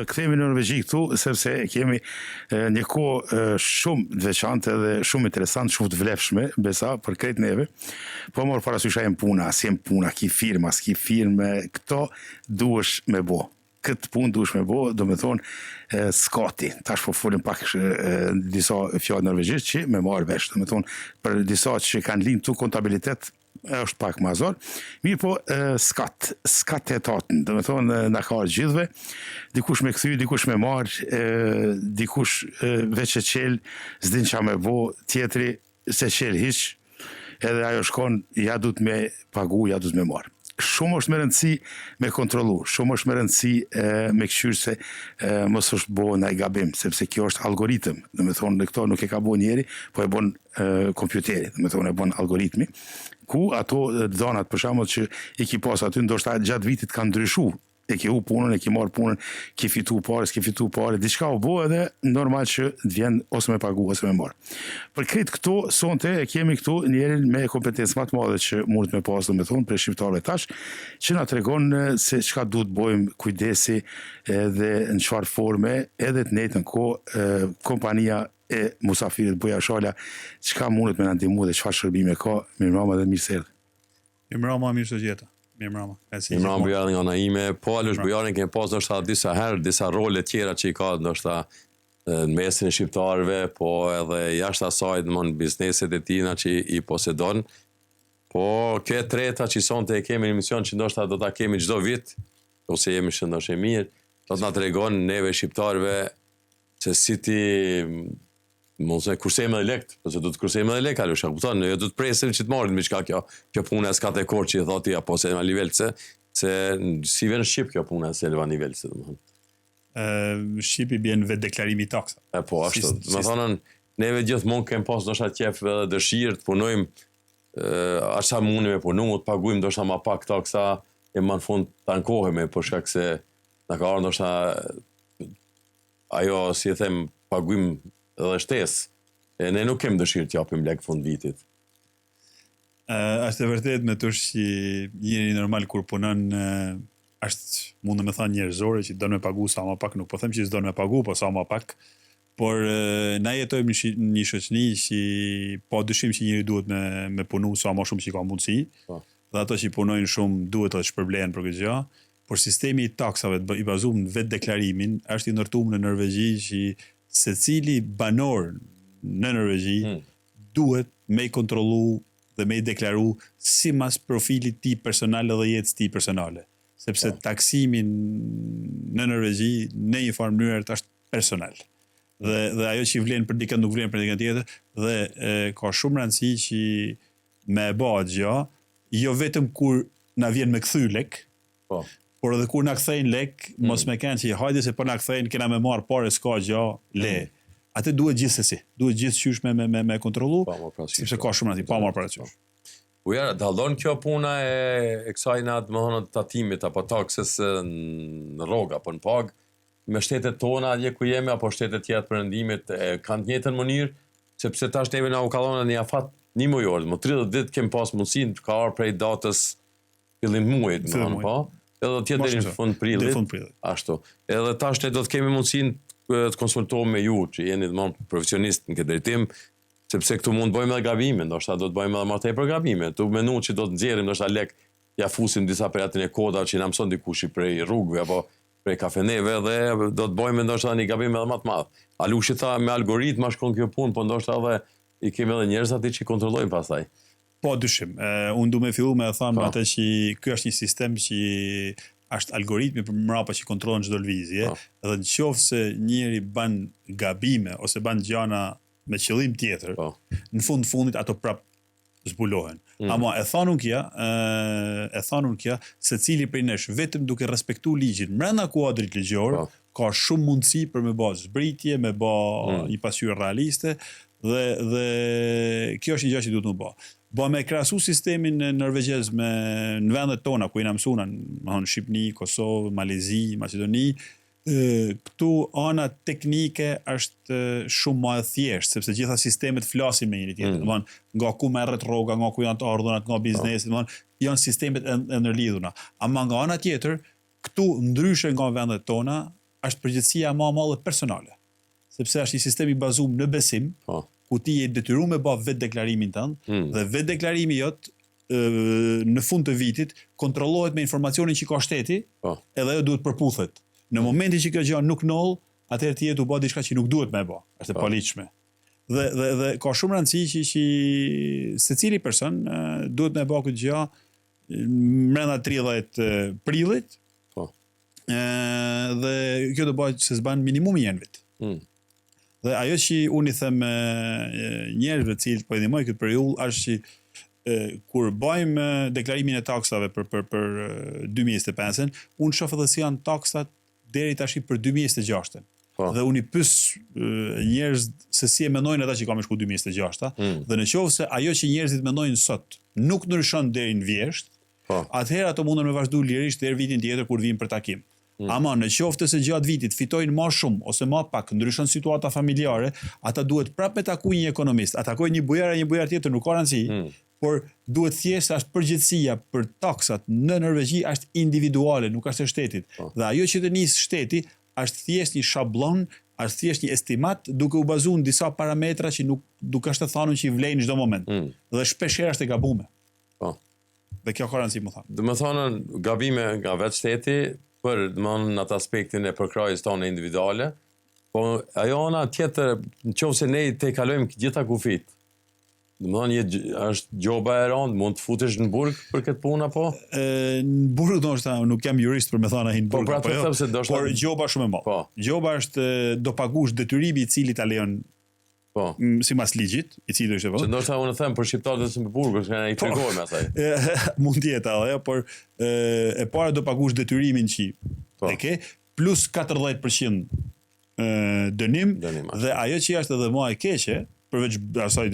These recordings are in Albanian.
kthehemi në Norvegji këtu, sepse kemi një kohë shumë të veçantë dhe shumë interesante, shumë të vlefshme, besa, për krejt neve. Po morë parasysh jem puna, si jem puna, ki firma, s'ki firme, këto duhesh me bo. Këtë punë duhesh me bo, do me thonë skati. Tash po folim pak disa fjallë norvegjisht që me marrë vesh. Do me thonë, për disa që kanë linë tu kontabilitet, është pak më azor. Mirë po, skat etatën, do me thonë, në ka gjithve, dikush me këthy, dikush me marë, dikush veç e qelë, s'din qa me bo, tjetri se qelë hiq, edhe ajo shkon, ja du të me pagu, ja du të me marë. Shumë është me rëndësi me kontrolu, shumë është me rëndësi me këshyrë se mos është bo në i gabim, sepse kjo është algoritëm, dhe me thonë në këto nuk e ka bo njeri, po e bon kompjuteri, dhe me thonë e bon algoritmi, ku ato dhonat për shembull që i ki pas aty, ndoshta gjatë vitit kanë ndryshu, e ki u punën, e ki marrë punën, ki fitu pare, s'ki fitu pare, diçka u bo edhe normal që të vjen ose me pagu, ose me marrë. Për kretë këto, sonte e kemi këtu njerin me kompetencë më të madhe që mund me pas, dhe me thonë, për shqiptarëve tash, që na tregon se çka duhet bojmë kujdesi edhe në çfarë forme, edhe të njëjtën kohë kompania e musafirit Buja Shala, çka mundet me na ndihmu dhe çfarë shërbime ka, mirëmbrëma dhe mirë se erdhë. Mirëmbrëma, mirë se gjeta. Mirëmbrëma. Mirëmbrëma Bujarin nga na ime, po Alush Bujarin kemi pas ndoshta disa herë, disa role tjera që i ka ndoshta në mesin e shqiptarëve, po edhe jashtë asaj domthon bizneset e tina që i posedon. Po kjo e treta që sonte e kemi në emision që ndoshta do ta kemi çdo vit, ose jemi shëndoshë mirë, do të na tregon neve shqiptarëve se si ti mos e kursejmë edhe lekt, ose do të kursejmë edhe lek, Alusha, kupton, jo do të presim që të marrin me çka kjo puna s'ka te kor që i thoti apo se në nivel se si vjen në Shqip kjo puna se në nivel se domethënë. Shqipi bjen vetë deklarimi i taksa. Po ashtu, domethënë neve gjithmonë kemi pas ndoshta qef edhe dëshirë të punojmë asa mundi me punu, të paguajmë ndoshta më pak taksa e më në fund të ankohemi për shkak se na ka ardhur ndoshta ajo si e them paguajmë edhe shtesë. Ne nuk kemi dëshirë të japim lek fund vitit. Është e vërtet me tush që njëri normal kur punon është mund me thënë njerëzore që do me pagu sa më pak, nuk po them që s'do me pagu, po sa më pak, por na jetojmë në një shoqëni që po dyshim që njëri duhet me punu sa më shumë që ka mundësi, dhe ato që punojnë shumë duhet të shpërblehen për këtë gjë, por sistemi i taksave i bazuar në vetë deklarimin është i ndërtuar në Norvegji që secili banor në Norvegji duhet me i kontrollu dhe me i deklaru si mas profilit ti personale dhe jetës ti personale. Sepse taksimin në Norvegji në një farë mënyrë është personal. Dhe ajo që i vlen për dikën nuk vlen për dikën tjetër, dhe ka shumë rëndësi që me e ba gjë, jo vetëm kur na vjen me kthy lek, por edhe kur na kthejnë lek, mos me kanë që hajde se po na kthejnë, kena me marr parë s'ka gjë, le. Atë duhet gjithsesi, duhet gjithçysh me kontrollu, sepse ka shumë rëndësi, pa marr parasysh. Ujara, dallon kjo puna e kësaj na domethënë tatimit apo taksës në rrogë apo në pagë me shtetet tona atje ku jemi apo shtetet tjera të perëndimit kanë të njëjtën mënyrë, sepse tash neve na u kallon në afat një mujor, më 30 ditë kemi pas mundësinë të ka ardhur prej datës fillim muajit, domethënë po. Edhe tjetë deri në fund prillit. Ashtu. Edhe tash ne do të kemi mundësinë të konsultohemi me ju, që jeni domosdoshmë profesionist në këtë drejtim, sepse këtu mund të bëjmë edhe gabime, ndoshta do të bëjmë edhe më tepër gabime. Tu menu që do të nxjerrim ndoshta lek, ja fusim disa prej atyre kodave që na mëson dikush prej rrugëve apo prej kafeneve dhe do të bëjmë ndoshta një gabim edhe më të madh. Alushi tha me algoritma shkon kjo punë, po ndoshta edhe i kemi edhe njerëz aty që kontrollojnë pastaj. Po dyshim, unë du me fillu me thënë atë që ky është një sistem që është algoritmi për mrapa që kontrollon çdo lëvizje, dhe në qoftë se njëri bën gabime ose bën gjëra me qëllim tjetër, në fundit ato prap zbulohen. Ama e thonun kja, secili prej nesh vetëm duke respektuar ligjin brenda kuadrit ligjor, ka shumë mundësi për me bë zbritje, me bë një pasqyrë realiste, dhe kjo është një gjë që duhet të bë. Po me krahasu sistemin norvegjez në vendet tona ku jena mësuar, në Shqipni, Kosovë, Malezi, Maqedoni, këtu ana teknike është shumë më e thjeshtë, sepse gjitha sistemet flasin me njëri tjetrin. Nga ku merret rroga, nga ku janë të ardhurat, nga biznesi, janë sistemet e ndërlidhura. Ama nga ana tjetër, këtu ndryshe nga vendet tona, është përgjegjësia më e madhe personale. Sepse është një sistem i bazuar në besim, ku ti je detyruar me bë vetë deklarimin tënd dhe vetë deklarimi jot në fund të vitit kontrollohet me informacionin që ka shteti, edhe ajo duhet përputhet. Në momentin që kjo gjë nuk noll, atëherë ti je tu bë diçka që nuk duhet më bë. Është e paligjshme. Dhe ka shumë rëndësi që secili person duhet më bë këtë gjë brenda 30 prillit. Dhe kjo do bëhet se s'ban minimumi një vit. Dhe ajo që unë i them njerëzve të cilët po i ndihmoj këtë periudhë është që kur bëjmë deklarimin e taksave për 2025-ën, unë shoh edhe si janë taksat deri tash për 2026-ën. Dhe unë i pyes njerëz se si e mendojnë ata që kanë shku 2026-a, dhe nëse ajo që njerëzit mendojnë sot nuk ndryshon deri në vjesht, atëherë ato mundën me vazhdu lirisht deri vitin tjetër kur vijnë për takim. Ama në qoftë se gjatë vitit fitojnë më shumë ose më pak, ndryshon situata familjare, ata duhet prapë me taku një ekonomist, atakoj një bujar tjetër, nuk ka rëndësi, por duhet thjesht është përgjegjësia për taksat në Norvegji është individuale, nuk është e shtetit. Dhe ajo që të nis shteti është thjesht një shablon, është thjesht një estimat duke u bazuar në disa parametra që nuk është të thënë që i vlejnë çdo moment. Dhe shpeshherë është e gabuar. Dhe kjo ka rëndësi, më thënë. Do të thonë gabime nga vetë shteti për në atë aspektin e përkrajës tonë individuale, po ajo ana tjetër, nëse ne te kalojmë gjitha kufit, do të thonë është gjoba e rëndë, mund të futesh në burg për këtë punë apo? Në burg ndoshta nuk jam jurist për me thënë ai në burg. Por gjoba shumë e madhe. Gjoba është do pagush detyrimi i cili ta lejon sipas ligjit, i cili është që ndoshta unë them për shqiptarët në burg, që ai tregojmë asaj. Mund të jetë ajo, por e para do pagush detyrimin që e ke plus 40% dënim dhe ajo që është edhe më e keqe, përveç asaj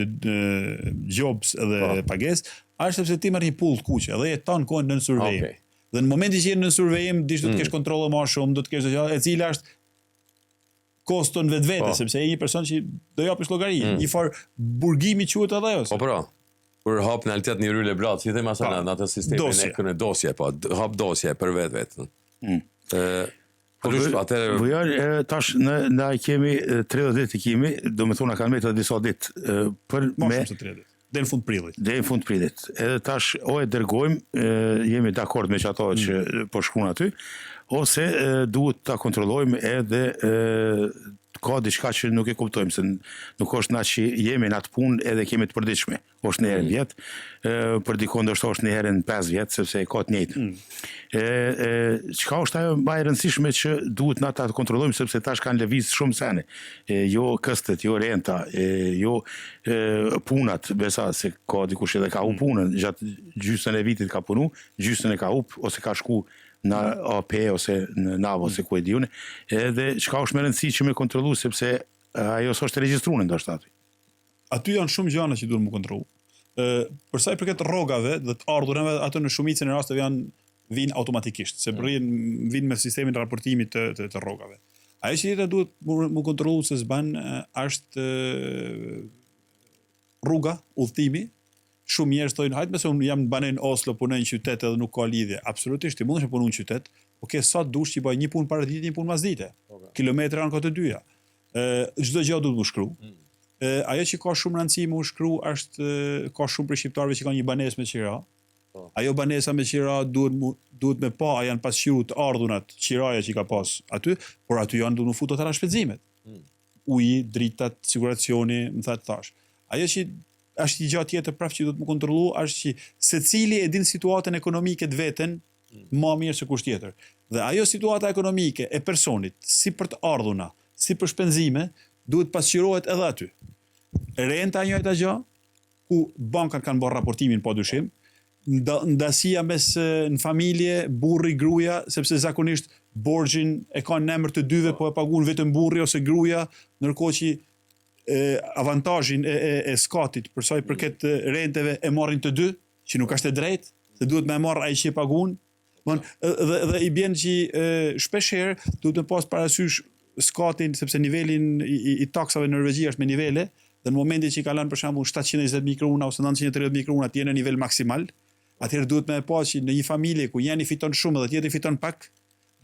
jobs edhe pagesë, është sepse ti merr një pull të kuqe dhe jeton kohën në survejim. Dhe në momentin që je në survejim, dish do të kesh kontrolle më shumë, do të kesh e cila është koston vetvete, sepse ai një person që do japësh llogari, një far burgimi quhet edhe ajo. Po. Kur hap në realitet një ryle brat, si them asaj në atë sistemin e dosje, po hap dosje për vetveten. Tash ne kemi 30 ditë kemi, do të thonë kanë më disa ditë për me deri në fund prillit. Deri në fund prillit. Edhe tash o e dërgojmë, jemi dakord me ato që po shkruan aty, ose duhet ta kontrollojmë edhe ka diçka që nuk e kuptojmë, se nuk është na që jemi në atë punë edhe kemi të përditshme. Është një herë në vjet, për dikon ndoshta është një herë në 5 vjet, sepse ka të njëjtën. Çka është ajo më e rëndësishme që duhet na ta kontrollojmë, sepse tash kanë lëviz shumë sene. Jo këstet, jo renta, jo punat, besa se ka dikush edhe ka u punën, gjatë gjysmën e vitit ka punu, gjysmën e ka up ose ka shku në AP ose në NAV ose ku e diun, edhe çka është më rëndësi që me kontrollu, sepse ajo s'është regjistruar ndoshta aty. Aty janë shumë gjëra që duhen më kontrollu. Për sa i përket rrogave dhe të ardhurave, ato në shumicën e rasteve vinë automatikisht, se vinë me sistemin e raportimit të rrogave. Ajo që tjetër duhet më kontrollu se s'ban është rruga, udhëtimi. Shumë njerëz thonë, hajtë mëse unë jam në banë në Oslo, punoj në qytet edhe nuk ka lidhje. Absolutisht, ti mundesh të punosh në qytet, sa dush që bëj një punë para ditë, një punë pas dite. Kilometra janë këto dyja. Çdo gjë duhet të shkru. Ajo që ka shumë rëndësi më shkru është ka shumë për shqiptarëve që kanë një banesë me qira. Ajo banesa me qira duhet me pa, a janë pasqyru të ardhunat qiraja që ka pas aty, por aty janë duhet më futur të shpenzimet. Uji, dritat, siguracioni, më thatë thash. Ajo që është një gjatë tjetër prapë që do të më kontrollu, është që secili e din situatën ekonomike të veten më mirë se kush tjetër. Dhe ajo situata ekonomike e personit, si për të ardhuna, si për shpenzime, duhet pasqyrohet edhe aty. Renta njëjta gjë, ku bankat kanë bërë raportimin padyshim, ndasia mes në familje, burri, gruaja, sepse zakonisht borxhin e kanë në emër të dyve, po e paguan vetëm burri ose gruaja, ndërkohë që avantazhin e skatit për sa i përket renteve e marrin të dy, që nuk është e drejtë, se duhet me marr ai që e paguan. Dhe i bën që shpeshherë duhet të pas parasysh skatin, sepse nivelin i taksave në Norvegji është me nivele, dhe në momentin që i kalon për shembull 720.000 krona ose 930.000 krona të jenë në nivel maksimal, atëherë duhet me pas që në një familje ku njëri fiton shumë dhe tjetri fiton pak,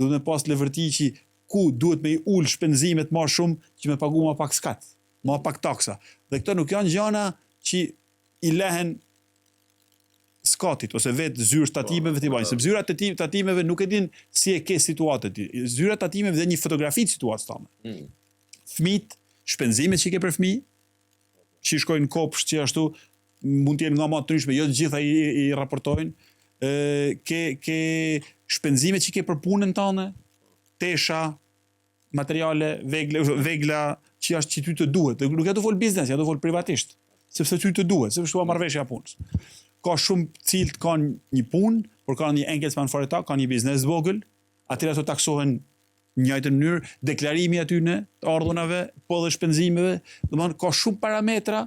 duhet me pas levërti që ku duhet me i ul shpenzimet më shumë që me pagu më pak skat, më pak taksa. Dhe këto nuk janë gjëra që i lehen skatit ose vetë zyrë tatimeve të bajnë, sepse zyrat tatimeve nuk e din si e ke situatën ti. Zyrat tatimeve dhe një fotografi të situatës tënde. Fëmijët, shpenzimet që ke për fëmijë, që shkojnë kopsh që ashtu mund të jenë nga më të ndryshme, jo të gjitha i raportojnë. Ke shpenzimet që ke për punën tënde, tesha, materiale, vegla që është që ty të duhet. Dhe nuk ja do fol biznes, ja do fol privatisht, sepse ty të duhet, sepse shtua marrëveshja punës. Ka shumë cilët kanë një punë, por kanë një engagement fare ta, kanë një biznes të vogël, atëra ato taksohen në njëjtën mënyrë, deklarimi aty në të ardhunave, po dhe shpenzimeve, domethënë ka shumë parametra,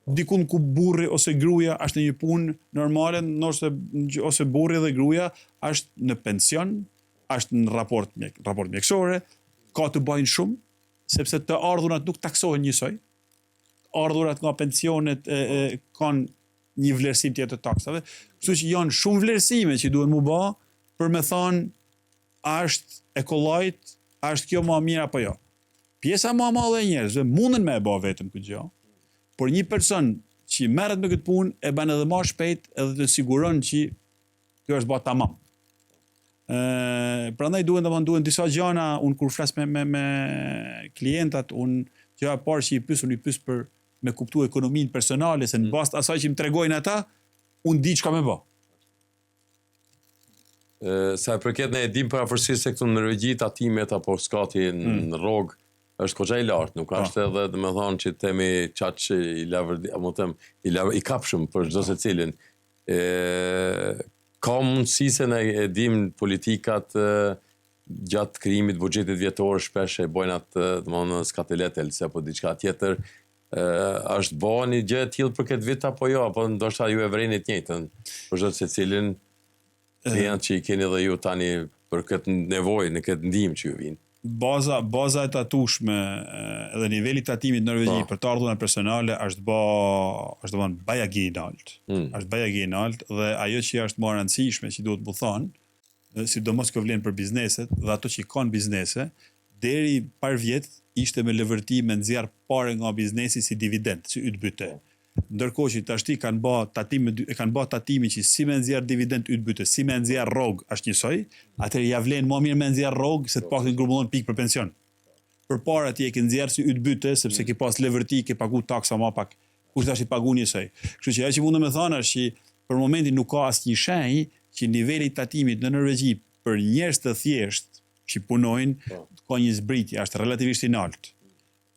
dikun ku burri ose gruaja është në një punë normale, ose burri dhe gruaja është në pension, është në raport mjekësore, ka të bëjnë shumë, sepse të ardhunat nuk taksohen njësoj. Ardhurat nga pensionet kanë një vlerësim tjetër të taksave, kështu që janë shumë vlerësime që duhen mu bë për me thonë a është ekollajt, a është kjo më mirë apo jo. Pjesa më e madhe e njerëzve mundën me e bë vetëm këtë gjë, por një person që merret me këtë punë e bën edhe më shpejt edhe të siguron që kjo është bërë tamam. Prandaj duhen disa gjëra, unë kur flas me klientat, unë gjëja e parë që i pyes për me kuptu ekonominë personale, se në bazë të asaj që më tregojnë ata, unë di çka me bë. Sa e përket ne e dim parafërsisht se këtu në Norvegji tatimet apo skati në rrogë është goxha i lartë, nuk është edhe domethënë që temi çaq i lavërdi, apo them i kapshëm për çdo secilin. Ka mundësi se ne e dim politikat gjatë krijimit buxhetit vjetor shpesh e bojnë atë domethënë skatelet else apo diçka tjetër. Është bërë një gjë e tillë për këtë vit apo jo, apo ndoshta ju e vreni të njëjtën për çdo secilin klient që i keni dhe ju tani për këtë nevojë, në këtë ndihmë që ju vjen. Baza e tatueshme edhe niveli i tatimit në Norvegji për të ardhurën personale është bajagi i lartë. Është bajagi i lartë dhe ajo që është më e rëndësishme që duhet të thonë, sidomos që vlen për bizneset dhe ato që kanë biznese, deri par vjet ishte me lëvërti me nxjerr parë nga biznesi si dividend, si ytbyte. Ndërkohë që tashti kanë bë tatimin që si me nxjerr dividend ytbyte, si me nxjerr rrogë është njësoj, atëherë ja vlen më mirë me nxjerr rrogë se të paktën grumbullon pikë për pension. Përpara ti e ke nxjerr si ytbyte sepse ke pas lëvërti, ke pagu taksa më pak, kush tash i pagun njësoj. Kështu që ajo që mundem të thonë është që për momentin nuk ka asnjë shenjë që niveli i tatimit në Norvegji për njerëz të thjeshtë që punojnë ka një zbritje, është relativisht i lartë.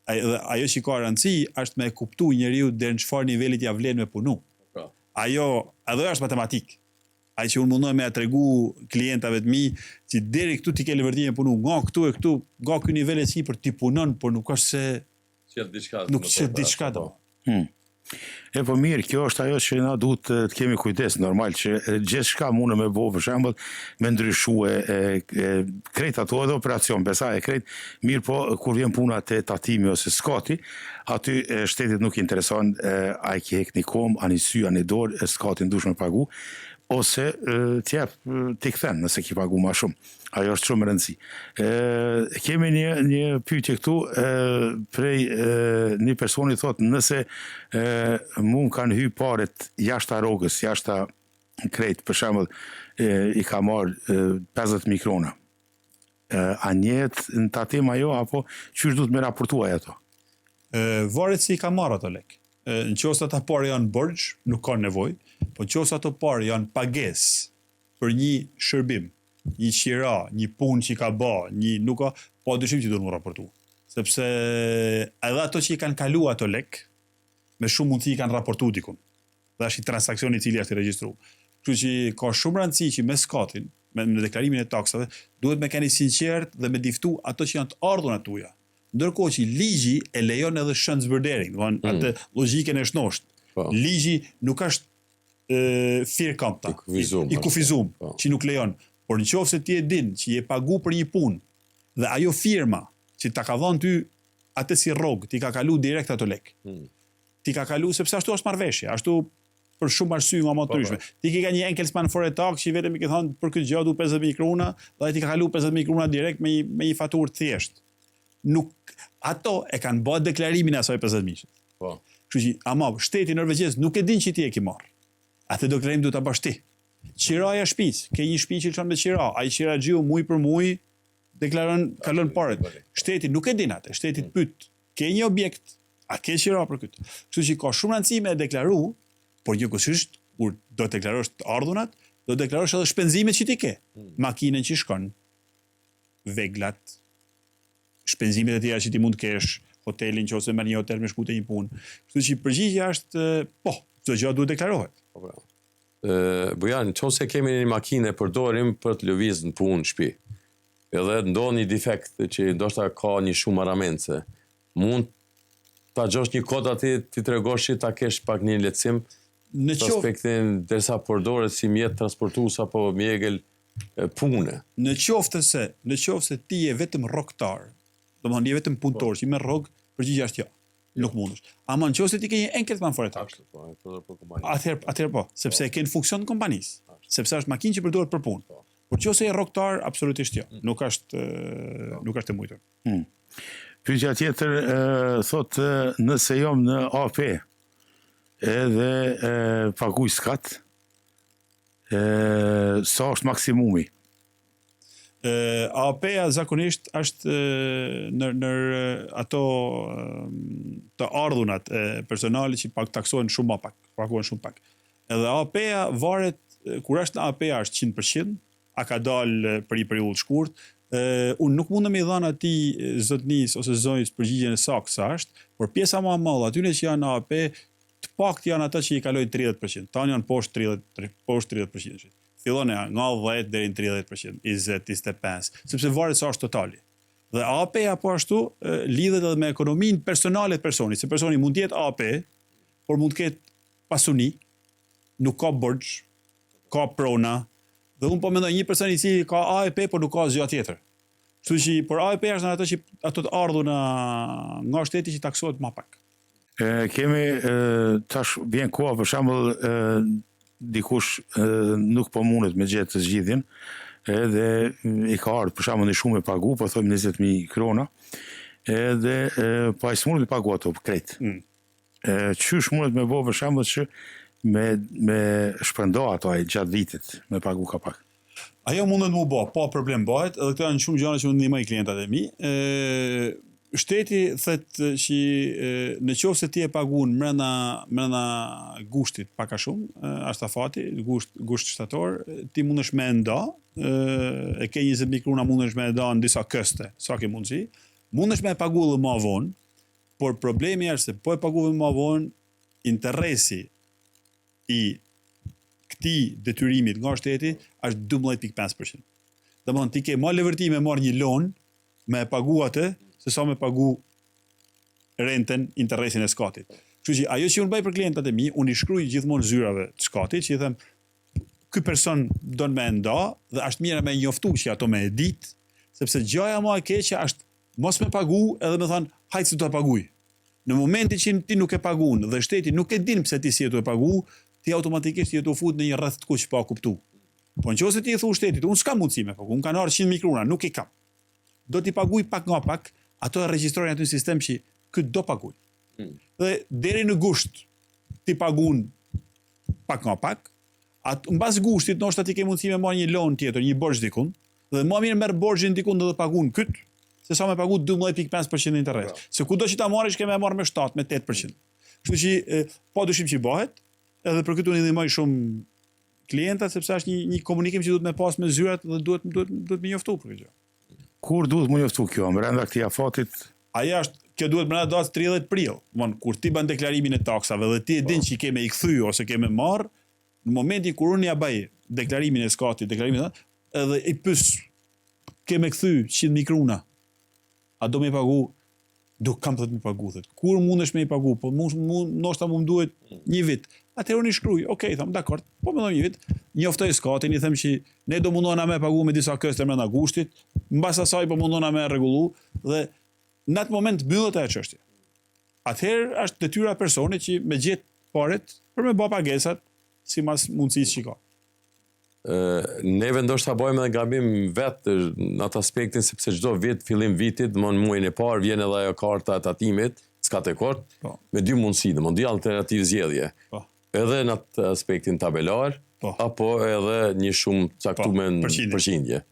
Ajo që ka rëndësi është me kuptu njeriu deri në çfarë nivelit ja vlen me punu. Ajo është matematik. Ai që unë mundoj me ja tregu klientave të mi që deri këtu ti ke lëvërti me punu, nga këtu e këtu, nga ky nivel e sipër ti punon, por nuk është se nuk është diçka do. E po mirë, kjo është ajo që na duhet të kemi kujdes, normal që gjithçka mundë me bëu, për shembull, me ndryshue krejt ato edhe operacion, besa e krejt, mirë po kur vjen puna te tatimi ose skati, aty shtetit nuk intereson a i ke hek një kom, a një sy, a një dorë, skatin dush me pagu, ose t'i kthen nëse ki pagu ma shumë. Ajo është shumë rëndësi. Kemi një pyetje këtu prej një personi thotë nëse mund kanë hy paret jashta rrogës, jashta krejt, për shembull i ka marrë 50.000 krona. A njehet në tatim ajo apo qysh duhet me raportuaj ato? Varet si i ka marrë ato lek. Nëse ata parë janë borxh, nuk ka nevojë, po nëse ato parë janë pagesë për një shërbim, një qira, një punë që i ka bë, nuk ka, po dyshim që duhet mu raportu. Sepse edhe ato që i kanë kalu ato lek, me shumë mundësi i kanë raportu dikun. Dhe është i transakcioni i cili është i regjistru. Kështu që ka shumë rëndësi që me skatin, me deklarimin e taksave, duhet me keni sinqert dhe me diftu ato që janë të ardhurën tuaja. Ndërkohë që ligji e lejon edhe shëndsbërdering, atë logjikën e shnosht. Ligji nuk është firkamta, i kufizum, që nuk lejon. Por nëse ti e din që je pagu për një punë dhe ajo firma që ta ka dhënë ty atë si rrogë, ti ka kalu direkt ato lek. Ti ka kalu sepse ashtu është marrëveshje, ashtu për shumë arsye nga më të ndryshme. Ti ke ka një Enkelsman Foretak që vetëm i ke thënë për këtë gjë du 50.000 krona, dhe ai ti ka kalu 50.000 krona direkt me një faturë thjesht. Nuk ato e kanë bërë deklarimin e asaj 50.000. Po. Kështu që ama shteti norvegjez nuk e din që ti e ke marr. Atë deklarim duhet ta bash ti. Qiraja e shtëpisë, ke një shtëpi që çon me qira, ai qiraxhiu muj për muj deklaron kalon paret. Shteti nuk e din atë, shteti të pyet, ke një objekt, a ke qira për këtë? Kështu që ka shumë rëndësi me deklaru, por njëkohësisht kur do të deklarosh të ardhunat, do të deklarosh edhe shpenzimet që ti ke. Makinën që shkon, veglat, shpenzimet e tjera që ti mund të kesh, hotelin që ose merr një hotel me shku te një punë. Kështu që përgjigjja është po, çdo gjë duhet deklarohet. Bujan, nëse kemi një makinë e përdorim për të lëvizur në punë në shtëpi. Edhe ndodh një defekt që ndoshta ka një shumë marramendse. Mund ta gjosh një kod aty, ti tregosh ta kesh pak një lehtësim në aspektin derisa përdoret si mjet transportues apo mjegël pune. Në qoftë se ti je vetëm rrogtar, domethënë je vetëm punëtor që merr rrog, përgjigjja është jo. Nuk mundesh. Ama nëse ti ke një Enkelsman Foretak, atëherë po, sepse e ke në funksion të kompanisë, sepse është makinë që përdoret për punë. Por nëse je rrogtar, absolutisht jo. Nuk është e mujtur. Pyetja tjetër thotë nëse jam në AP edhe paguaj skat, sa është maksimumi? AAP-ja zakonisht është në ato të ardhunat e personalit që taksohen shumë pak, paguhen shumë pak. Edhe AAP-ja varet, kur është në AAP-ja është 100%, a ka dalë për një periudhë të shkurtë. Unë nuk mundem i dhënë atij zotnis ose zonjës përgjigjen e saktë sa është, por pjesa më e madhe atyre që janë në AAP, të paktën janë ata që i kalojnë 30%, tanë janë poshtë 30%. Fillon nga 10 deri në 30%, 20-25, sepse varet sa është totali. Dhe AAP-ja po ashtu lidhet edhe me ekonominë personale të personit, se personi mund të jetë AAP, por mund të ketë pasuni, nuk ka borxh, ka prona, dhe unë po mendoj një person i cili ka AAP por nuk ka asgjë tjetër. Kështu që por AAP është ato të ardhuna nga shteti që taksohet më pak. Kemi tash vjen koha për shembull dikush nuk po mundet me gjetë të zgjidhjen, edhe i ka ardhur për shembull një shumë e pagu, po thojmë 20.000 krona, edhe po ai s'mundet me pagu ato krejt. Qysh mundet me bëu për shembull që me shpërndo ato ai gjatë vitit me pagu ka pak? Ajo mundet mu bë, pa problem bëhet, edhe këto janë shumë gjëra që unë ndihmoj klientat e mi. Shteti thëtë që në qoftë se ti e paguën mrena gushtit pak a shumë, është afati, gusht shtator, ti mundesh me nda, e ke 20.000 krona mundesh me nda në disa këste, sa ke mundësi, mundesh me pagu dhe ma vonë, por problemi është se po e pagu dhe ma vonë, interesi i këtij detyrimit nga shteti është 12.5%. Domethënë ti ke ma levërti me marrë një lonë, me pagu atë, se sa me pagu renten, interesin e skatit. Kështu që ajo që unë bëj për klientat e mi, unë i shkruaj gjithmonë zyrave të skatit, që i them, ky person don me nda, dhe është mirë me njoftu që ato me e ditë, sepse gjaja më e keqe është mos me pagu edhe me thënë, hajtë se do të paguj. Në momentin që ti nuk e pagun dhe shteti nuk e din pse ti si e do e pagu, ti automatikisht je të fut në një rreth të kuq pa kuptu. Po nëse ti i thu shtetit, unë s'kam mundësi me pagu, unë kanë ardhur 100.000 krona, nuk i kam. Do t'i paguj pak nga pak, ato e regjistrojnë aty në sistem që këtë do paguj. Dhe deri në gusht ti pagun pak nga pak, mbas gushtit ndoshta ti ke mundësi me marrë një lonë tjetër, një borxh dikun, dhe më mirë merr borxhin dikun dhe pagun këtë, se sa me pagu 12.5% interes. Se kudo që ta marrësh ke me marrë me 7, me 8%. Kështu që pa dyshim që bëhet, edhe për këtë unë i ndihmoj shumë klientat, sepse është një komunikim që duhet me pas me zyrat dhe duhet me njoftu për këtë. Kur duhet më njoftu kjo, brenda këtij afatit? Kjo duhet brenda datës 30 prill. Kur ti bën deklarimin e taksave dhe ti e din që i ke me i kthy ose ke me marr, në momentin kur unë ja bëj deklarimin e skatit, edhe i pyes ke me kthy 100.000 krona. A do më pagu? Do kam të më pagu. Kur mundesh me i pagu? Po ndoshta më duhet një vit. Atëherë unë i shkruaj, okay, them dakord, po më do një vit, njoftoj skatin, i them që ne do mundona me pagu me disa këste brenda gushtit, mbas asaj po mundona me rregullu dhe në atë moment mbyllet ajo çështje. Atëherë është detyra e personit që me gjet paret për me bë pagesat sipas mundësisë që ka. Neve ndoshta bëjmë edhe gabim vetë në atë aspektin sepse çdo vit fillim vitit, domthonë muajin e parë vjen edhe ajo karta e tatimit, skatekort, me dy mundësi, domthonë dy alternativë zgjedhje. Edhe në atë aspektin tabelar, apo edhe një shumë caktuar në përqindje.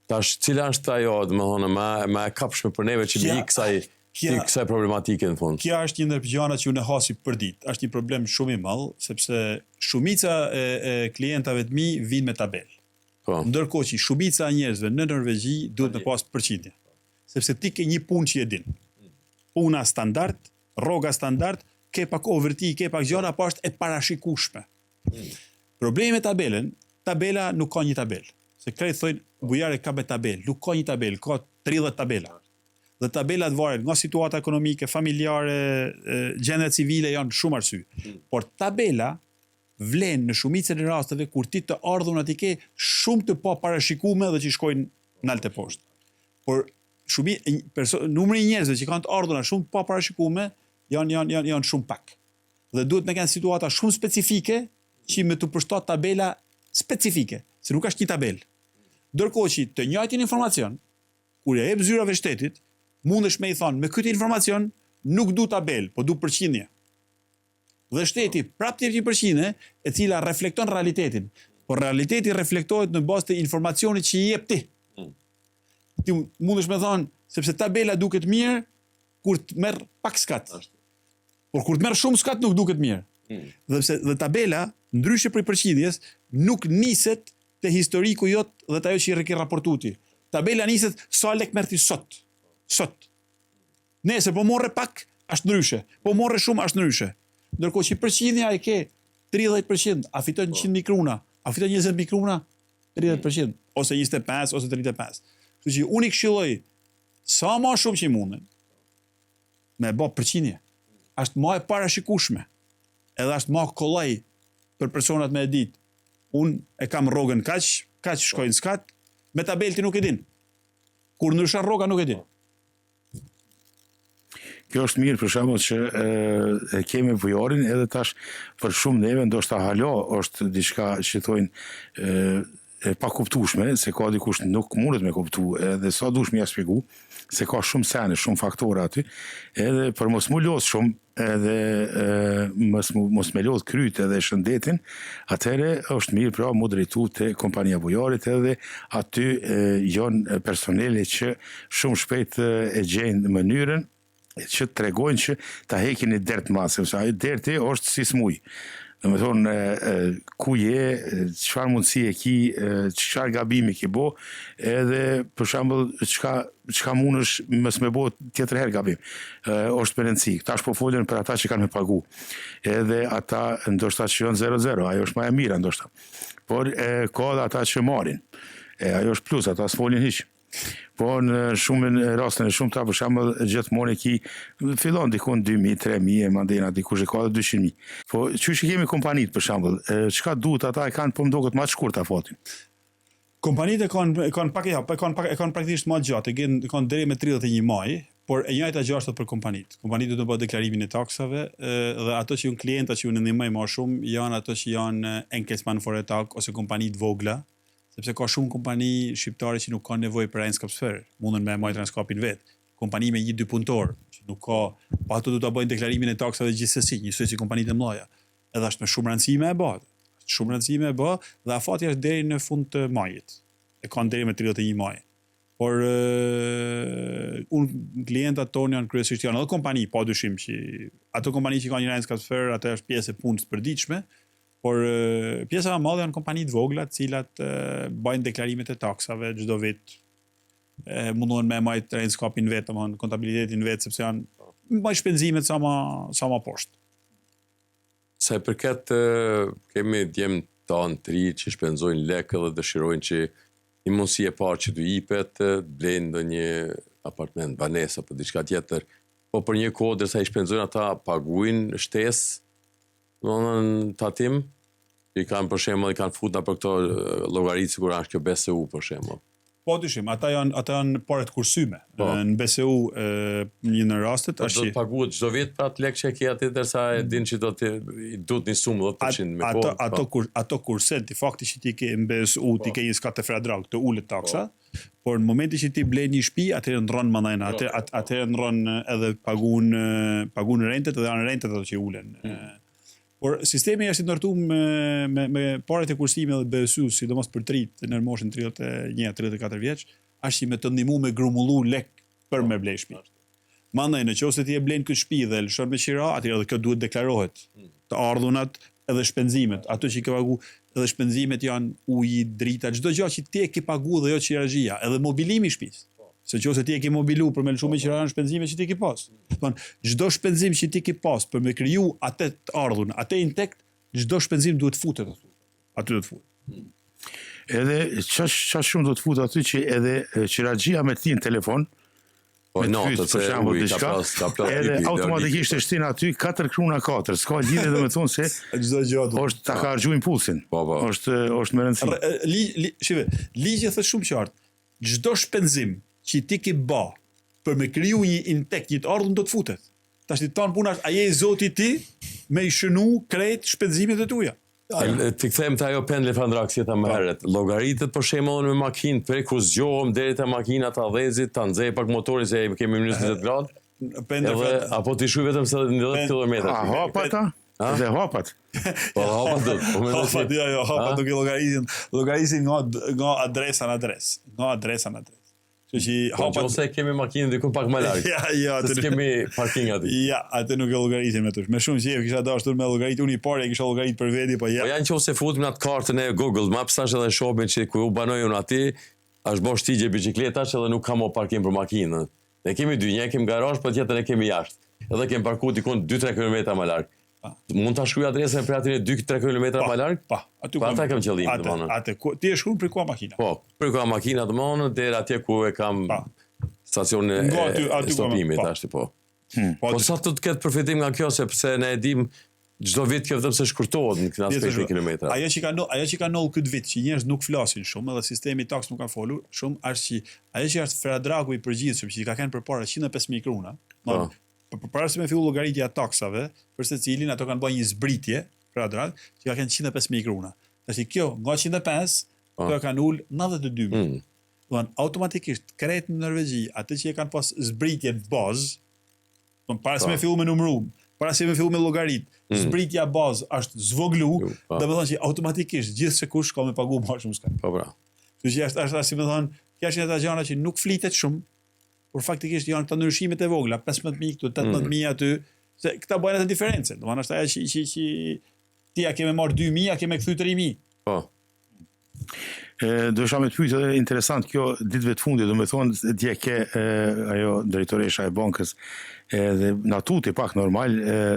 Tash cila është ajo, domethënë më e kapshme për neve që bëj kësaj problematike në fund. Kjo është një ndër gjërat që unë hasi për ditë. Është një problem shumë i madh, sepse shumica e klientave të mi vinë me tabelë. Ndërkohë që shumica e njerëzve në Norvegji duhet të pas përqindje. Sepse ti ke një punë që e din. Puna standard, rroga standard, ke pak overti, ke pak gjëra, po është e parashikueshme. Problemi me tabelën, tabela nuk ka një tabelë. Se krejt thonë bujare ka me tabelë, nuk ka një tabelë, ka 30 tabela. Dhe tabelat varen nga situata ekonomike, familjare, gjendja civile janë shumë arsye. Por tabela vlen në shumicën e rasteve kur ti të ardhurën aty ke shumë të pa parashikuar dhe që shkojnë nalt e poshtë. Por numri i njerëzve që kanë të ardhurën shumë të pa parashikuar janë shumë pak. Dhe duhet me kanë situata shumë specifike që me të përshtat tabela specifike, se nuk është një tabelë. Ndërkohë që të njëjtin informacion, kur e jep zyrave shtetit, mundesh me i thonë, me këtë informacion nuk du tabel, po du përqindje. Dhe shteti prapë të jep një përqindje e cila reflekton realitetin, por realiteti reflektohet në bazë të informacionit që i jep ti. Ti mundesh me thonë, sepse tabela duket mirë kur të merr pak skat. Por kur të merr shumë skat nuk duket mirë. Dhe tabela, ndryshe prej përqindjes, nuk niset te historiku jot dhe te ajo që i ke raportuar ti. Tabela niset sa lek merr ti sot. Nëse po morre pak, është ndryshe. Po morre shumë, është ndryshe. Ndërkohë që përqindja e ke 30%, a fiton 100.000 kruna, a fiton 20.000 kruna, 30%, ose 25, ose 35. Kështu që unë i këshilloj sa më shumë që munden me bë përqindje. Është më e parashikueshme. Edhe është më kollaj për personat me ditë. Unë e kam rrogën kaq shkojnë skat, me tabelë ti nuk e din. Kur ndryshon rroga nuk e din. Kjo është mirë për shembull që e kemi bujarin edhe tash për shumë neve ndoshta halo është diçka që thonë e pa kuptueshme se ka dikush nuk mundet me kuptu edhe sa dush më ja shpjegu se ka shumë sene, shumë faktorë aty edhe për mos mu los shumë edhe mos me lodh kryt edhe shëndetin, atëherë është mirë pra mu drejtu te kompania bujarit edhe aty janë personeli që shumë shpejt e gjejnë mënyrën që të tregojnë që ta hekin një dert ma, sepse ajo derti është si smuj. Dhe me thonë, ku je, çfarë mundësi e ki, çfarë gabimi ki bo, edhe për shembull çka mundesh mos me bo tjetër herë gabim. Është për rëndësi. Tash po folën për ata që kanë me pagu. Edhe ata ndoshta që janë 0-0, ajo është më e mira ndoshta. Por ka edhe ata që marrin. Ajo është plus, ata s'folin hiç. Po në rastën e shumë ta për shembull gjithmonë ki fillon dikon 2.000, 3.000, mandena dikush e ka edhe 200.000. Po çuçi kemi kompanitë për shembull, çka duhet ata e kanë po më duket më të shkurtë afatin. Kompanitë kanë praktikisht më gjatë, kanë deri me 31 maj, por e njëjta gjë është për kompanitë. Kompanitë do të bëjnë deklarimin e taksave dhe ato që janë klienta që unë ndihmoj më shumë janë ato që janë enkeltmanforetak ose kompani të vogla. Sepse ka shumë kompani shqiptare që nuk kanë nevojë për regnskapsfer, mundën me marrë regnskapin vet. Kompani me 1-2 punëtor, që nuk ka, pa ato do ta bëjnë deklarimin e taksave gjithsesi, njësoj si kompanitë e mëdha. Edhe është me shumë rëndësi me e bë. Shumë rëndësi me e bë dhe afati është deri në fund të majit. E kanë deri me 31 maj. Por klientat tonë janë kryesisht janë edhe kompani, pa dyshim që ato kompani që kanë një regnskapsfer, atë është pjesë e punës përditshme. Por pjesa më madhe janë kompani të vogla, të cilat bëjnë deklarimet e taksave çdo vit. Mundohen me majt regnskapin vet, domethënë kontabilitetin vet, sepse janë më shpenzimet sa më poshtë. Sa i përket kemi djem tanë të ri që shpenzojnë lekë dhe dëshirojnë që një mundësi e parë që t'u jipet, blejnë ndonjë apartament, banesë apo diçka tjetër. Po për një kohë derisa i shpenzojnë ata paguajnë shtesë në tatim, i kanë për shembull i kanë futur për këto llogaritë sikur është kjo BSU për shembull. Po dyshim, ata janë paret kursyme. Në BSU një në rastet Do të paguhet çdo vit për atë lekë që ke aty derisa e din që do të duhet një sumë 10% me kohë. Ato kurset, i fakti që ti ke në BSU, ti ke një skatë fredrag të ulet taksa, por në momenti që ti blen një shtëpi, atëherë ndron mandajna, atëherë ndron edhe pagun rentet edhe janë rentet ato që ulen. Por sistemi është i ndërtuar me paret e kursimit dhe BSU, sidomos për trit në moshën 31-34 vjeç, është me të ndihmu me grumbullu lek për me blej shtëpi. Mandaj nëse ti e blen këtë shtëpi dhe lëshon me qira, atëherë edhe kjo duhet deklarohet. Të ardhunat edhe shpenzimet, ato që ke pagu, edhe shpenzimet janë uji, drita, çdo gjë që ti e ke pagu dhe jo qiraxhia, edhe mobilimi i shtëpisë. Se nëse ti e ke mobilu për me lëshu me qira janë shpenzimet që ti ke pas. Çdo shpenzim që ti ke pas për me kriju atë të ardhun, atë intekt, çdo shpenzim duhet futet aty. Aty duhet futet. Edhe çfarë shumë do të futet aty që edhe qiraxhia me ti në telefon, për shembull diçka, edhe automatikisht e shtin aty 4 kruna 4, s'ka lidhje domethënë se çdo gjë është ta ka harxhu impulsin. Është me rëndësi. Shive, ligji thë shumë qartë. Çdo shpenzim që ti ke bë për me kriju një intekt, një të ardhmë do të futet. Tash ti ton puna, a je i zoti ti me i shënu krejt shpenzimet e tuja. Ti kthejmë të ajo pendle Fandrak si ta më herët. Llogaritet për shembull me makinë, prej kur zgjohem deri te makina ta dhezit, ta nxej pak motorin se kemi minus 20 gradë. Apo ti shuj vetëm se 10 kilometra. Hapa ata? Dhe hapat. Po hapat do. Hapat do që llogarisin nga adresa në adresë. Nga adresa në adresë. Po ose kemi makinë diku pak më larg. Se kemi parking aty. Ja, atë nuk e llogaritin me tush. Me shumë që kisha dashur me llogarit unë i parë kisha llogarit për veti, po ja. Po janë nëse futem në atë kartën e Google Maps tash edhe shohim që ku u banoj unë aty, është bosh tigje biçikletash edhe nuk kam parkim për makinën. Ne kemi dy, një kemi garazh, po tjetrën e kemi jashtë. Edhe kemi parkuar diku 2-3 kilometra më larg. Mund ta shkruaj adresën për aty 2-3 kilometra më larg? Po, aty ata kam qëllim domethënë. Atë ti e shkruan për ku makina? Po, për ku makina domethënë deri atje ku e kam stacionin e stopimit tash po. Po sa të ketë përfitim nga kjo sepse ne e dim çdo vit kjo vetëm se shkurtohet në këtë aspekt e kilometra. Ajo që ka ndodhur këtë vit që njerëz nuk flasin shumë edhe sistemi i taks nuk ka folur shumë është që ajo që është fredragu i përgjithshëm që ka kanë përpara 105.000 kruna. Para se me fillu llogaritja e taksave, për secilin ato kanë bërë një zbritje, fredrag, që ka kanë 105.000 kruna. Tash kjo nga 105, ato kanë ul 92.000. Domthon automatikisht krejt në Norvegji, atë që e kanë pas zbritje bazë, para se me fillu me numërum, para se me fillu me llogarit, zbritja bazë është zvoglu, domethënë që automatikisht gjithse kush ka me pagu më shumë s'ka. Po bra. Kështu që është si më thon, kjo është ata gjëra që nuk flitet shumë, por faktikisht janë këta ndryshimet e vogla, 15.000 këtu, 18.000 aty, se këta bëjnë atë diferencën. Domethënë është ajo që ti a kemë marr 2.000, a kemë kthy 3.000. Po. Do isha me të pyet edhe interesant kjo ditëve të fundit, domethënë dje ke ajo drejtoresha e bankës edhe na tuti pak normal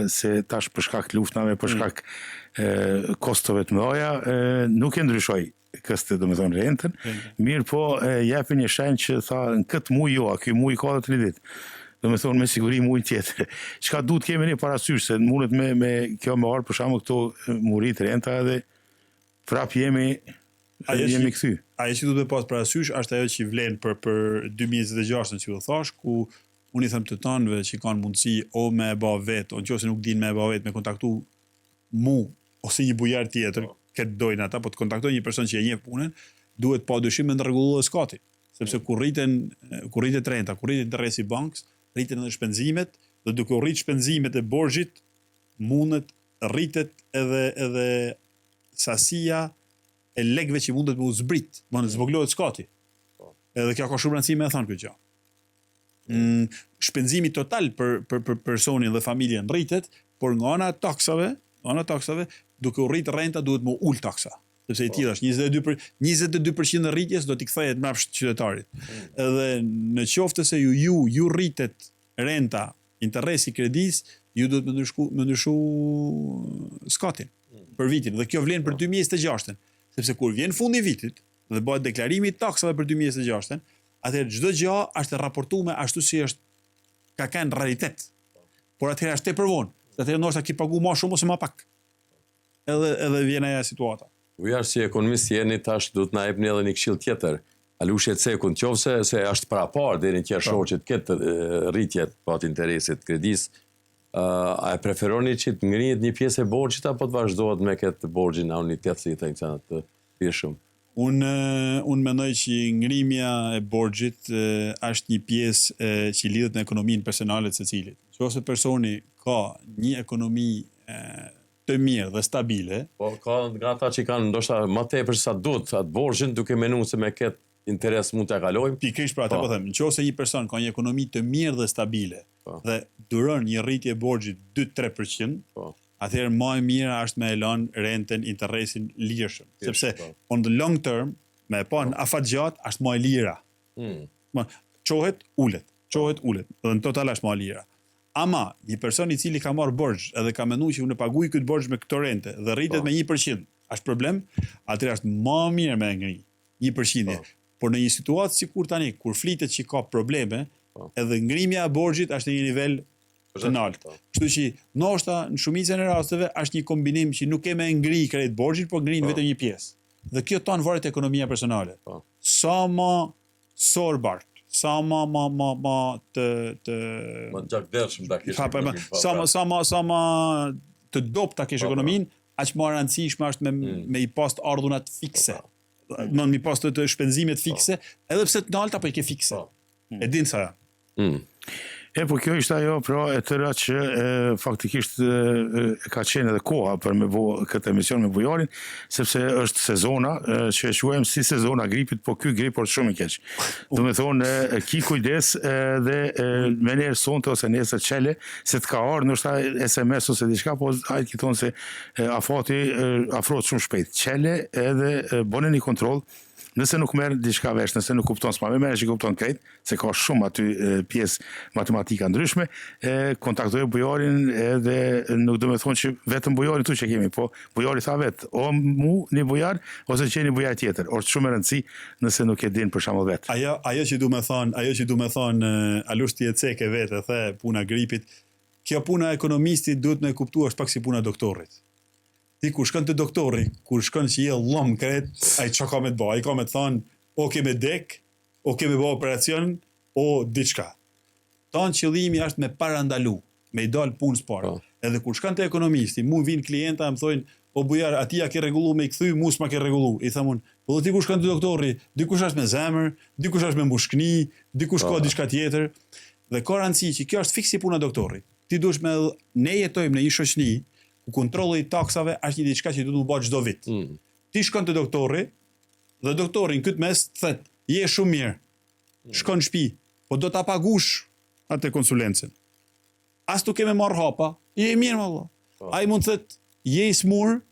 se tash për shkak të luftave, për shkak kostove të mëdha, nuk e ndryshoi këste domethënë rentën, mirë po japin një shenjë që tha në këtë muaj jo, ky muaj ka 30 ditë. Domethënë me siguri muaj tjetër. Çka duhet kemi ne parasysh se mundet me kjo me or për shkak këto murit renta edhe prap jemi kthy. Ajo që duhet të pas parasysh është ajo që vlen për 2026 që u thash, ku unë i them të tanëve që kanë mundësi o me e bë vet, ose nuk din me e bë vet, me kontaktu mu ose një bujar tjetër, këtë dojnë ata, po të kontaktojnë një person që e njeh punën, duhet pa dyshim me rregulluar skati, sepse kur rritet renta, kur rritet interesi i bankës, rriten edhe shpenzimet, dhe duke u rrit shpenzimet e borxhit, mundet rritet edhe sasia e lekëve që mundet me u zbrit, mundet zvoglohet skati. Edhe kjo ka shumë rëndësi me e thënë këtë gjë. Shpenzimi total për personin dhe familjen rritet, por nga ana e taksave, duke u rrit renta duhet më ul taksa. Sepse i tillë është 22% e rritjes do t'i kthehet mbrapsht qytetarit. Edhe në qoftë se ju rritet renta, interesi i kredis, ju duhet me ndryshu skatin për vitin. Dhe kjo vlen për 2026-ën. Sepse kur vjen fundi i vitit dhe bëhet deklarimi i taksave për 2026-ën, atëherë çdo gjë është e raportuar ashtu si është ka kanë realitet. Por atëherë është tepër vonë. Atëherë ndoshta ki pagu më shumë ose më pak. Edhe vjen ajo situata. Ju si ekonomist jeni tash duhet na jepni edhe një këshill tjetër. Alushje cekun, qofse se është para parë deri në qërë shoqet këtë rritjet pat interesit kredis, a e preferoni që të ngrihet një pjesë e borxhit apo të vazhdohet me këtë borxhin anuitet si të të pjeshëm? Unë mendoj që ngrimja e borxhit është një pjesë që lidhet në ekonominë personale të secilit. Nëse personi ka një ekonomi të mirë dhe stabile, po ka nga ata që kanë ndoshta më tepër sa duhet atë borxhin duke menuar se me këtë interes mund t'ja kalojmë. Pikërisht pra atë po them, nëse një person ka një ekonomi të mirë dhe stabile dhe duron një rritje borxhit 2-3%, atëherë më e mira është me e lënë rentën, interesin lirshëm, sepse on the long term, me pa në afat gjatë është më e lira. Çohet ulet, dhe në total është më e lira. Ama një person i cili ka marrë borxh edhe ka menduar që unë paguaj këtë borxh me këto rente dhe rritet me 1%, është problem, atëherë është më mirë me ngri 1%. Por në një situatë sikur tani, kur flitet që ka probleme, edhe ngrimja e borxhit është në një nivel të lartë. Kështu që ndoshta në shumicën e rasteve është një kombinim që nuk e me ngri krejt borxhit, por ngrin vetëm një pjesë. Dhe kjo ton varet ekonomia personale. Sa më sorbart, sa më gjakdershëm ta kesh. Sa më të dopt ta kesh ekonominë, aq më e rëndësishme është me i pas ardhunat fikse. Në mi pas të shpenzimet fikse, edhe pse të nalta, po i ke fikse. E din sa janë. Po kjo ishte ajo pra e tëra që faktikisht ka qenë edhe koha për me bo këtë emision me Bujarin, sepse është sezona që e quajmë si sezona gripit, po ky grip është shumë i keq. Do me thonë, ki kujdes dhe me njerë sonte ose nesër qele, se të ka arë nështë SMS ose diçka, po ajtë ki thonë se afati afrohet shumë shpejt. Qele edhe bone një kontrol, nëse nuk merr diçka vesh, nëse nuk kupton s'ma merr që kupton krejt, se ka shumë aty pjesë matematika ndryshme, kontaktoj Bujarin edhe nuk do me thonë që vetëm Bujari tu që kemi, po Bujari tha vetë, o mu një bujar, ose që një bujar tjetër, është shumë e rëndësi nëse nuk e din për shembull vetë. Ajo që du me thonë, Alush ti e ceke vetë, the puna gripit, kjo puna ekonomistit duhet me kuptu është pak si puna doktorit. Ti kur shkon te doktori, kur shkon që je llom kret, ai çka ka me të bëj? Ai ka me të thonë, o ke me dek, o ke me bë operacion, o diçka. Ton qëllimi është me parandalu, me i dal punës parë. Edhe kur shkon te ekonomisti, mu vin klienta më thonë, o bujar, aty ja ke rregullu me i kthy, mu s'ma ke rregullu. I them unë, po ti kur shkon te doktori, dikush është me zemër, dikush është me mbushkni, dikush ka diçka tjetër. Dhe ka rëndësi që kjo është fiksi puna doktorit. Ti duhesh me ne jetojmë në një shoqëni ku kontrolli i taksave është një diçka që duhet të bëhet çdo vit. Ti shkon te doktori dhe doktori në këtë mes thot, je shumë mirë. Shkon në shtëpi, po do ta pagush atë konsulencën. As tu kemë marr hapa, je mirë më valla. Ai mund të thot, je i smur,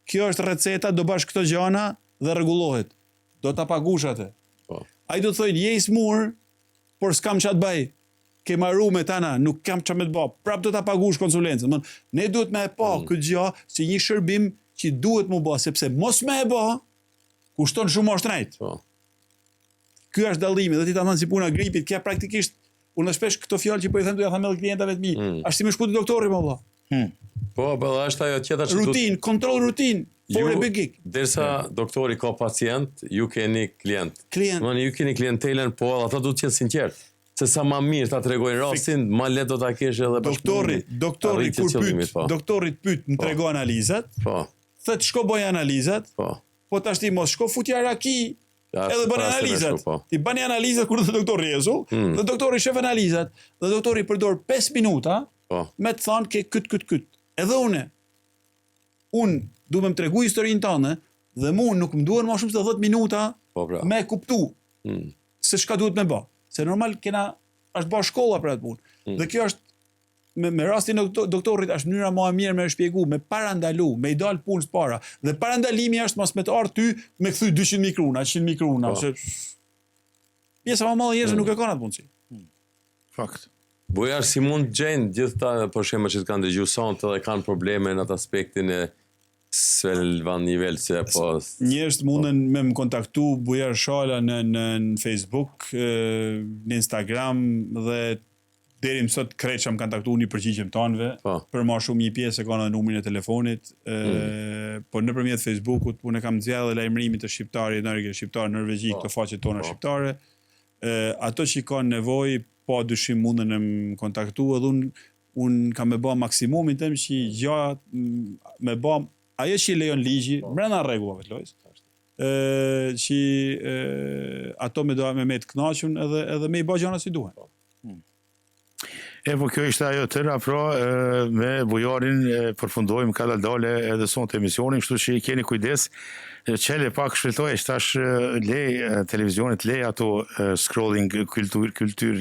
kjo është receta, do bash këto gjëra dhe rregullohet. Do ta pagush atë. Ai do të thotë, je i smur, por s'kam ç'a të bëj. Ke marru me tana, nuk kam që me të bë, prap do ta pagush konsulencën. Ne duhet me e pa këtë gjë si një shërbim që duhet mu bë, sepse mos me e bë, kushton shumë më shtrejt. Ky është dallimi, dhe ti ta thënë si puna gripit, kja praktikisht, unë shpesh këto fjalë që po i them, do ja them edhe klientave të mi, është si me shku te doktori më valla. Po, është ajo tjetër që rutin, kontroll rutin. Derisa doktori ka pacient, ju keni klient. Ju keni klientelën, po ata duhet të jenë sinqert. Se sa ma mirë ta tregojnë rastin, ma let do ta kesh edhe doktori pyet, më trego analizat, thët shko bëj analizat, po tash ti mos shko futja raki, edhe bën analizat. Ti bani analizat kur dhe doktori rrezull, dhe doktori shef analizat, dhe doktori përdor 5 minuta, me të thonë ke kyt. Edhe unë du me më tregu historinë tënde, dhe mu nuk më duhen ma shumë se 10 minuta me kuptu se çka duhet me bë. Se normal është bërë shkolla për atë punë. Dhe kjo është me rastin e doktorit është mënyra më e mirë me shpjegu, me parandalu, me i dal punës para. Dhe parandalimi është mos me të ardh ty me kthy 200.000 kruna, 100.000 kruna, pjesa më e madhe njerëzve nuk e kanë atë mundësi. Fakt. Bujar, si mund gjejnë gjithë ta për shembull që kanë dëgjuar sonte dhe kanë probleme në atë aspektin e van nivel se po njerëz mundën me më kontaktu Bujar Shala në Facebook, në Instagram dhe deri më sot krejt që më kanë taktuar një përgjigjem tanëve, Po. për ma shumë një pjesë e kanë edhe numrin e telefonit, po nëpërmjet Facebookut, unë e kam nxjerrë lajmërimit të shqiptari, shqiptar norvegjik, këto faqet tona shqiptare, ato që kanë nevojë, pa dyshim mundën e më kontaktu, edhe unë kam me ba maksimumin tem që me ba ajo që i lejon ligji, brenda rregullave të lojës, që ato me të kënaqur edhe me i bë gjëra si duhen. Po kjo ishte ajo tëra, pra me Bujarin përfundojmë ka dale edhe son të emisionin, kështu që i keni kujdes, qele pak shpëtoj, tash lej televizionit, lej ato scrolling, kultur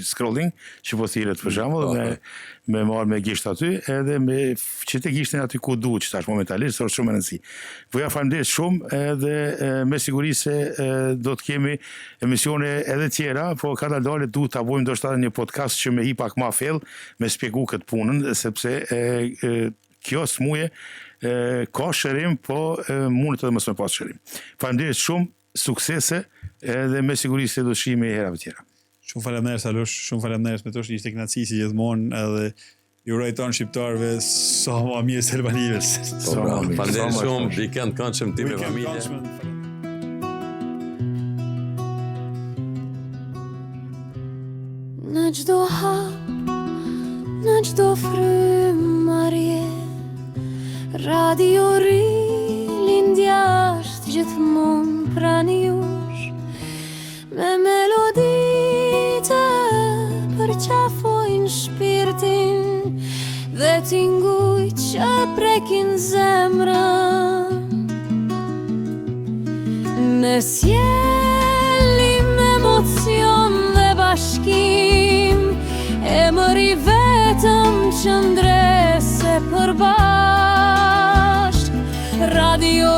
scrolling, që po thirret për shembull, me marrë me gisht aty, edhe me që të gishtin aty ku duhet që tash momentalisht, është shumë e rëndësi. Po ja faleminderit shumë, edhe me siguri se do të kemi emisione edhe tjera, po ka dale duhet ta bëjmë ndoshta një podcast që me hi pak ma fell, me spjegu këtë punën, sepse kjo smuje ka shërim, po mundet edhe mos me pas shërim. Faleminderit shumë, suksese, edhe me siguri se do të shihemi herave tjera. Shumë faleminderit Salush, shumë faleminderit me tosh, ishte kënaqësi si gjithmonë, edhe ju uroj tonë shqiptarëve sa më mirë se Albanives. Faleminderit shumë, vikend këndshëm ti me familje. Në çdo hap, në çdo frymarrje, Radio Rilindja është gjithmonë pranë jush, me meloditë përqafojnë shpirtin dhe tinguj që prekin zemrën. Ne sjellim emocion dhe bashkim, emëri vetëm qëndrese përbashkë. Radio